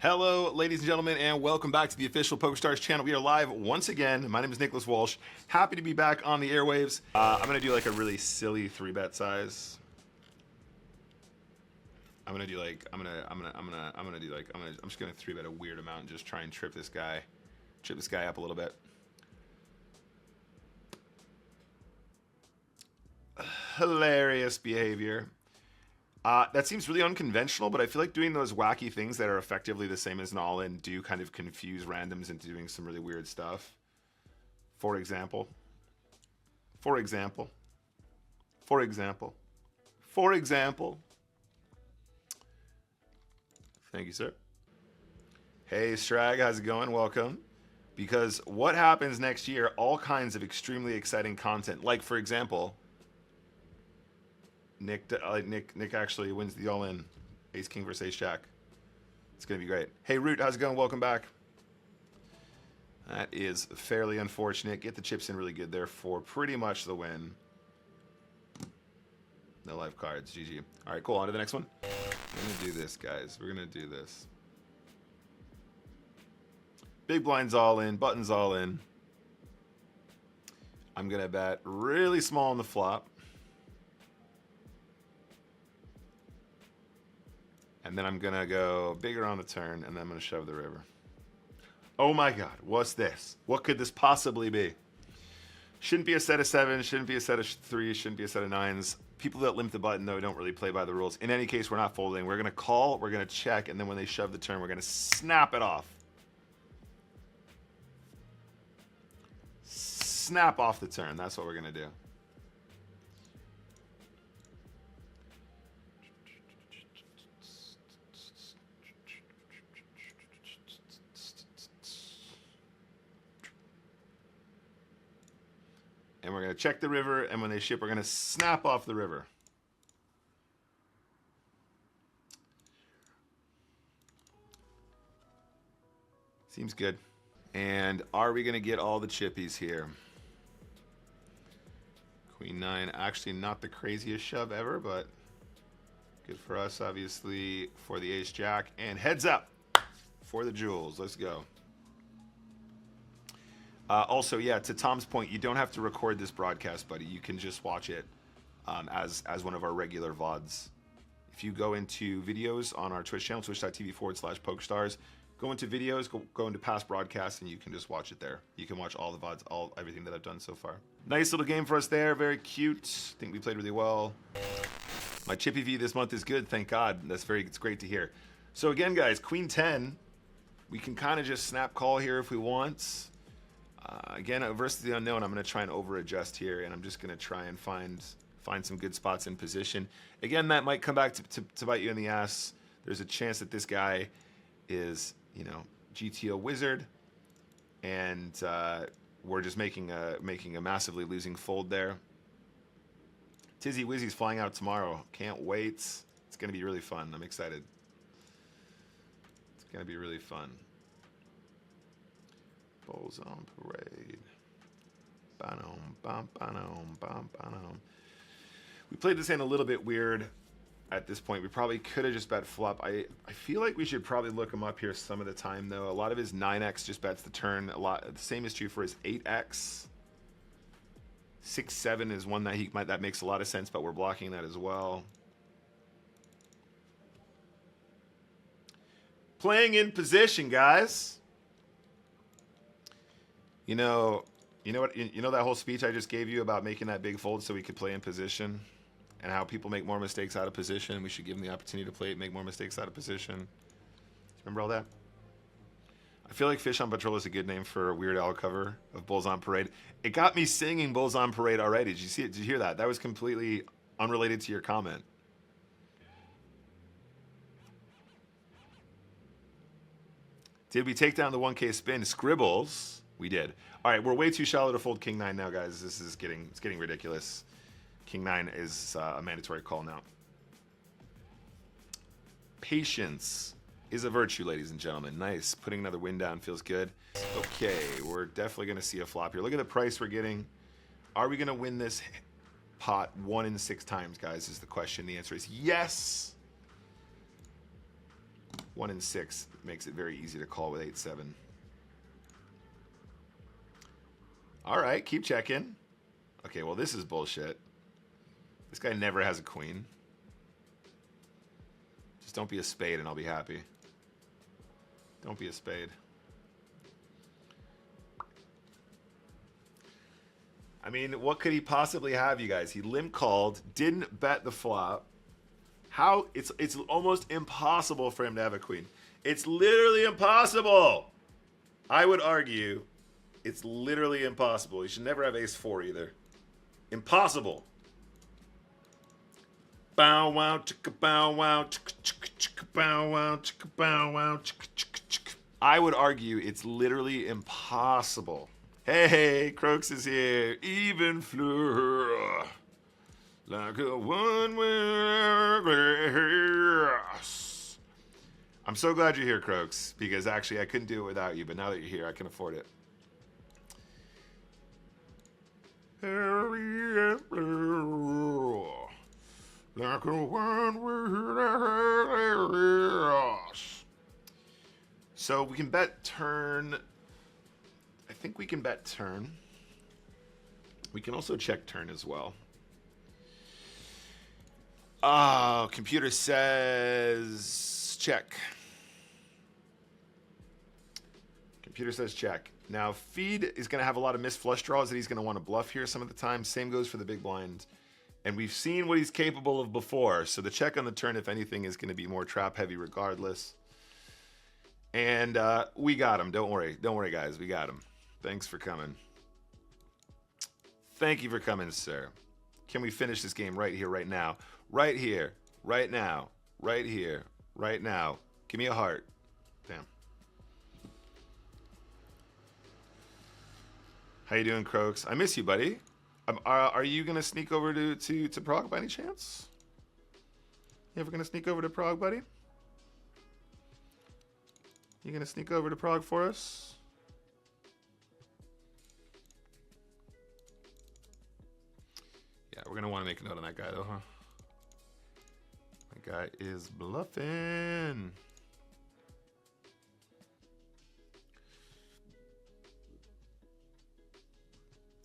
Hello, ladies and gentlemen, and welcome back to the official PokerStars channel. We are live once again. My name is Nicholas Walsh. Happy to be back on the airwaves. I'm gonna do like a really silly 3-bet size. I'm just gonna 3-bet a weird amount and just try and trip this guy up a little bit. Hilarious behavior. That seems really unconventional, but I feel like doing those wacky things that are effectively the same as an all-in do kind of confuse randoms into doing some really weird stuff. For example. Thank you, sir. Hey, Strag, how's it going? Welcome. Because what happens next year, all kinds of extremely exciting content. Like, for example, Nick actually wins the all-in. Ace King versus Ace Jack. It's gonna be great. Hey Root, how's it going? Welcome back. That is fairly unfortunate. Get the chips in really good there for pretty much the win. No live cards. GG. All right, cool. On to the next one. We're gonna do this, guys. We're gonna do this. Big blinds all in. Buttons all in. I'm gonna bet really small on the flop. And then I'm gonna go bigger on the turn, and then I'm gonna shove the river. Oh my God, what's this? What could this possibly be? Shouldn't be a set of 7, shouldn't be a set of 3, shouldn't be a set of 9s. People that limp the button, though, don't really play by the rules. In any case, we're not folding. We're gonna call, we're gonna check, and then when they shove the turn, we're gonna snap it off. Snap off the turn, that's what we're gonna do. And we're going to check the river, and when they ship, we're going to snap off the river. Seems good. And are we going to get all the chippies here? Queen 9, actually not the craziest shove ever, but good for us, obviously, for the Ace Jack. And heads up for the jewels. Let's go. Also, yeah, to Tom's point, you don't have to record this broadcast, buddy. You can just watch it as one of our regular VODs. If you go into videos on our Twitch channel, twitch.tv/PokerStars, go into videos, go into past broadcasts, and you can just watch it there. You can watch all the VODs, everything that I've done so far. Nice little game for us there. Very cute. I think we played really well. My Chippy V this month is good, thank God. It's great to hear. So again, guys, Queen 10, we can kind of just snap call here if we want. Again, versus the unknown, I'm going to try and over-adjust here, and I'm just going to try and find some good spots in position. Again, that might come back to bite you in the ass. There's a chance that this guy is, you know, GTO wizard, and we're just making a massively losing fold there. Tizzy Wizzy's flying out tomorrow. Can't wait. It's going to be really fun. I'm excited. It's going to be really fun. Bulls on parade. We played this hand a little bit weird at this point. We probably could have just bet flop. I feel like we should probably look him up here some of the time, though. A lot of his 9x just bets the turn. The same is true for his 8x. 6-7 is one that makes a lot of sense, but we're blocking that as well. Playing in position, guys. You know that whole speech I just gave you about making that big fold so we could play in position, and how people make more mistakes out of position. We should give them the opportunity to make more mistakes out of position. Remember all that? I feel like Fish on Patrol is a good name for a Weird Al cover of Bulls on Parade. It got me singing Bulls on Parade already. Did you see it? Did you hear that? That was completely unrelated to your comment. Did we take down the 1K spin? Scribbles. We did. All right, we're way too shallow to fold King 9 now, guys. This is getting ridiculous. King 9 is a mandatory call now. Patience is a virtue, ladies and gentlemen. Nice. Putting another win down feels good. Okay, we're definitely going to see a flop here. Look at the price we're getting. Are we going to win this pot 1 in 6 times, guys, is the question. The answer is yes. 1 and 6 makes it very easy to call with 8-7. All right, keep checking. Okay, well, this is bullshit. This guy never has a queen. Just don't be a spade and I'll be happy. Don't be a spade. I mean, what could he possibly have, you guys? He limp called, didn't bet the flop. How? It's almost impossible for him to have a queen. It's literally impossible. I would argue it's literally impossible. He should never have ace-4 either. Impossible. Bow wow, chicka bow wow, chicka chicka chicka bow wow, chicka bow wow, chicka chicka chicka. I would argue it's literally impossible. Hey, Croaks is here. Even fleur. Like a one-way glass. I'm so glad you're here, Croaks, because actually I couldn't do it without you, but now that you're here, I can afford it. Like a one-way glass. So we can bet turn. I think we can bet turn. We can also check turn as well. Oh, computer says check. Computer says check. Now, feed is going to have a lot of missed flush draws that he's going to want to bluff here some of the time. Same goes for the big blind. And we've seen what he's capable of before. So the check on the turn, if anything, is going to be more trap heavy regardless. And we got him. Don't worry. Don't worry, guys. We got him. Thanks for coming. Thank you for coming, sir. Can we finish this game right here, right now? Right here, right now, right here, right now. Give me a heart. Damn. How you doing, Croaks? I miss you, buddy. Are you gonna sneak over to Prague by any chance? You ever gonna sneak over to Prague, buddy? You gonna sneak over to Prague for us? Yeah, we're gonna want to make a note on that guy, though, huh? That guy is bluffing.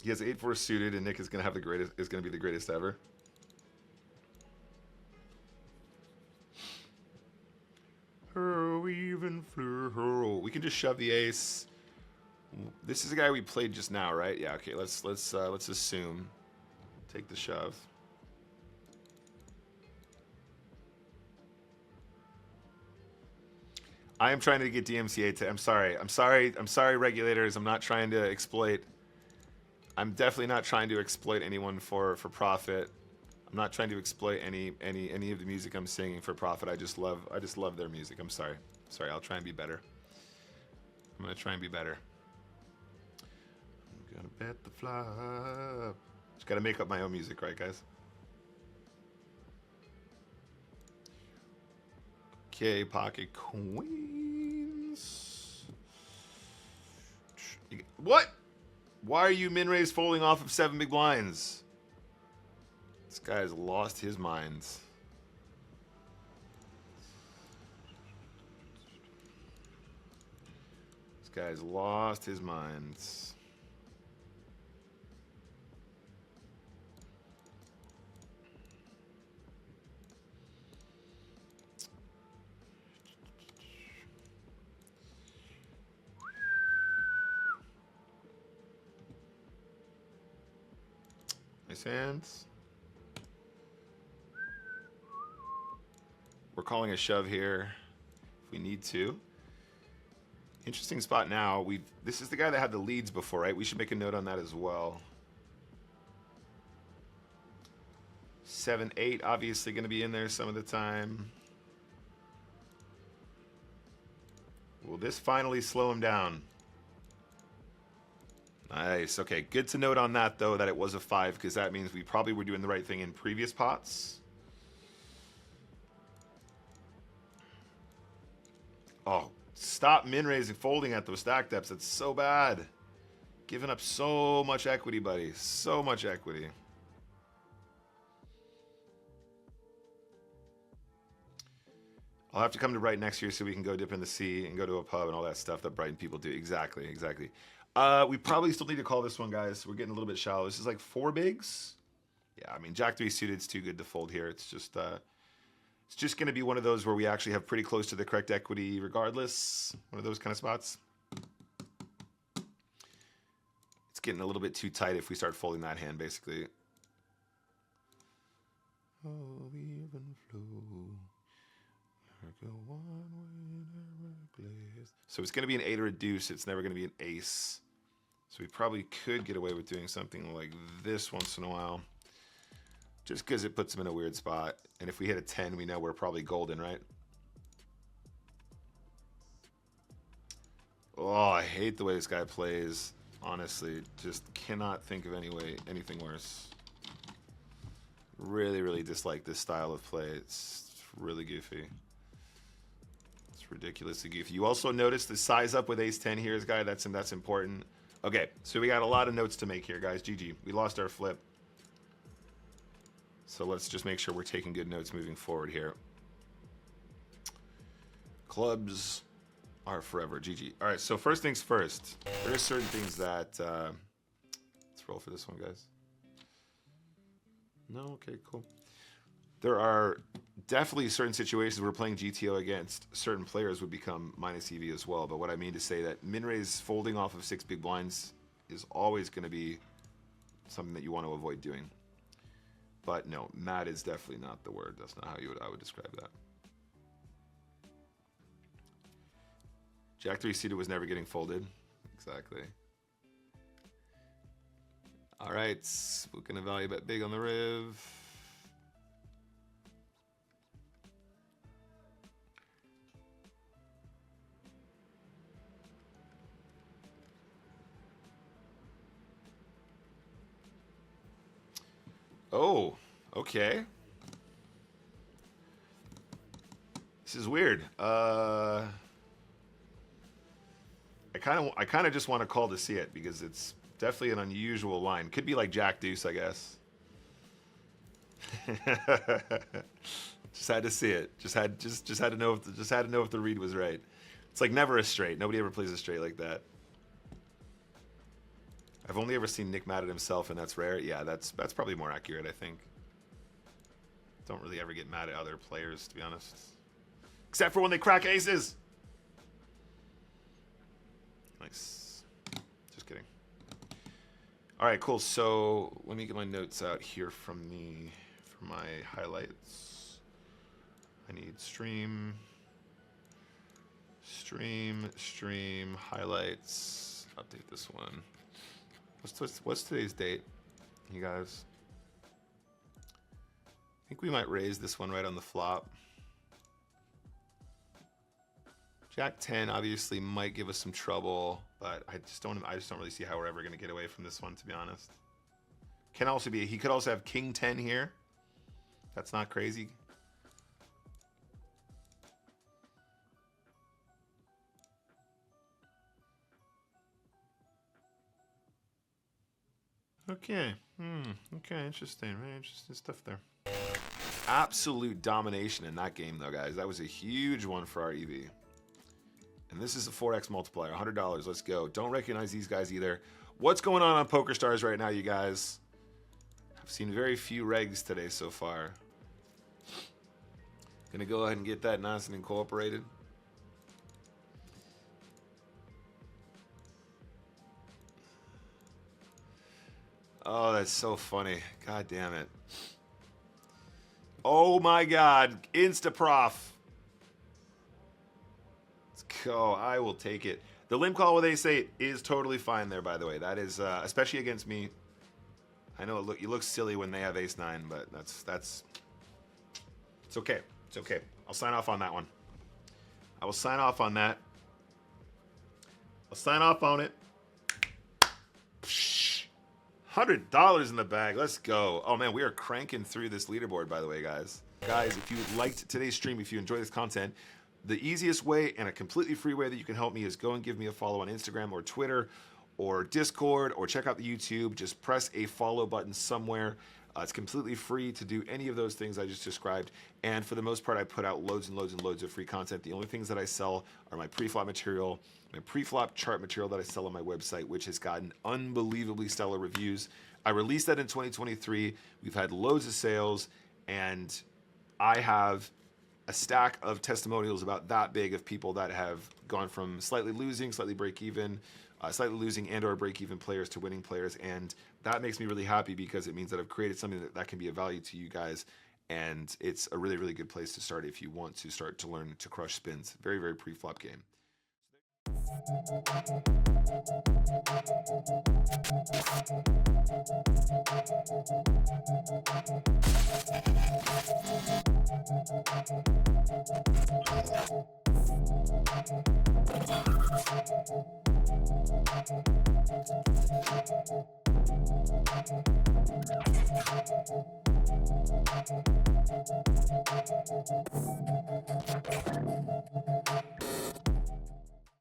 He has 8-4 suited, and Nick is gonna have the greatest. Is gonna be the greatest ever. Oh, even flew. We can just shove the ace. This is the guy we played just now, right? Yeah. Okay. Let's assume. Take the shove. I am trying to get DMCA to. I'm sorry, regulators. I'm not trying to exploit. I'm definitely not trying to exploit anyone for profit. I'm not trying to exploit any of the music I'm singing for profit. I just love their music. I'm sorry. Sorry, I'll try and be better. I'm gonna try and be better. I'm gonna bet the flop. Just gotta make up my own music, right, guys? Okay, pocket queens. What? Why are you min-raise folding off of 7 big blinds? This guy has lost his mind. This guy has lost his mind. Nice hands. We're calling a shove here if we need to. Interesting spot now. This is the guy that had the leads before, right? We should make a note on that as well. 7-8 obviously going to be in there some of the time. Will this finally slow him down? Nice. Okay, good to note on that, though, that it was a 5, because that means we probably were doing the right thing in previous pots. Oh, stop min-raising, folding at those stack depths. That's so bad. Giving up so much equity, buddy. So much equity. I'll have to come to Brighton next year so we can go dip in the sea and go to a pub and all that stuff that Brighton people do. Exactly, exactly. We probably still need to call this one, guys. We're getting a little bit shallow. This is like 4 bigs. Yeah, I mean, Jack 3 suited's too good to fold here. It's just going to be one of those where we actually have pretty close to the correct equity regardless. One of those kind of spots. It's getting a little bit too tight if we start folding that hand, basically. Oh, we even flew. So it's going to be an 8 or a deuce. It's never going to be an ace. So we probably could get away with doing something like this once in a while. Just because it puts him in a weird spot. And if we hit a 10, we know we're probably golden, right? Oh, I hate the way this guy plays. Honestly, just cannot think of anything worse. Really, really dislike this style of play. It's really goofy. It's ridiculously goofy. You also notice the size up with ace-10 here, guy. That's important. Okay, so we got a lot of notes to make here, guys. GG. We lost our flip. So let's just make sure we're taking good notes moving forward here. Clubs are forever. GG. All right, so first things first. There are certain things that... let's roll for this one, guys. No? Okay, cool. There are definitely certain situations where playing GTO against certain players would become minus EV as well. But what I mean to say that min-raise folding off of 6 big blinds is always going to be something that you want to avoid doing. But no, mad is definitely not the word. That's not how I would describe that. Jack 3 suited was never getting folded. Exactly. All right, we're going to value bet big on the riv. Oh, okay. This is weird. I kind of just want to call to see it because it's definitely an unusual line. Could be like Jack Deuce, I guess. Just had to see it. Just had to know if the read was right. It's like never a straight. Nobody ever plays a straight like that. I've only ever seen Nick mad at himself, and that's rare. Yeah, that's probably more accurate, I think. Don't really ever get mad at other players, to be honest. Except for when they crack aces. Nice. Just kidding. All right, cool. So let me get my notes out here for my highlights. I need stream, highlights. Update this one. What's today's date, you guys? I think we might raise this one right on the flop. Jack 10 obviously might give us some trouble, but I just don't really see how we're ever going to get away from this one, to be honest. Can also be, he could also have King 10 here. That's not crazy. Okay. Okay, interesting. Very interesting stuff there. Absolute domination in that game, though, guys. That was a huge one for our EV. And this is a 4x multiplier, $100. Let's go. Don't recognize these guys either. What's going on PokerStars right now, you guys? I've seen very few regs today so far. Gonna go ahead and get that nice and incorporated. Oh, that's so funny. God damn it. Oh my God. Instaprof. Let's go. I will take it. The limp call with ace-8 is totally fine there, by the way. That is, especially against me. I know you look silly when they have ace-9, but that's it's okay. It's okay. I'll sign off on that one. I will sign off on that. I'll sign off on it. $100 in the bag. Let's go. Oh man, we are cranking through this leaderboard, by the way, guys. Guys, if you liked today's stream, if you enjoy this content, the easiest way and a completely free way that you can help me is go and give me a follow on Instagram or Twitter or Discord, or check out the YouTube. Just press a follow button somewhere. It's completely free to do any of those things I just described. And for the most part, I put out loads and loads and loads of free content. The only things that I sell are my pre-flop material, my pre-flop chart material that I sell on my website, which has gotten unbelievably stellar reviews. I released that in 2023. We've had loads of sales, and I have a stack of testimonials about that big of people that have gone from slightly losing, slightly break even, slightly losing and or break even players to winning players. And that makes me really happy because it means that I've created something that can be of value to you guys. And it's a really, really good place to start if you want to start to learn to crush spins. Very, very pre-flop game.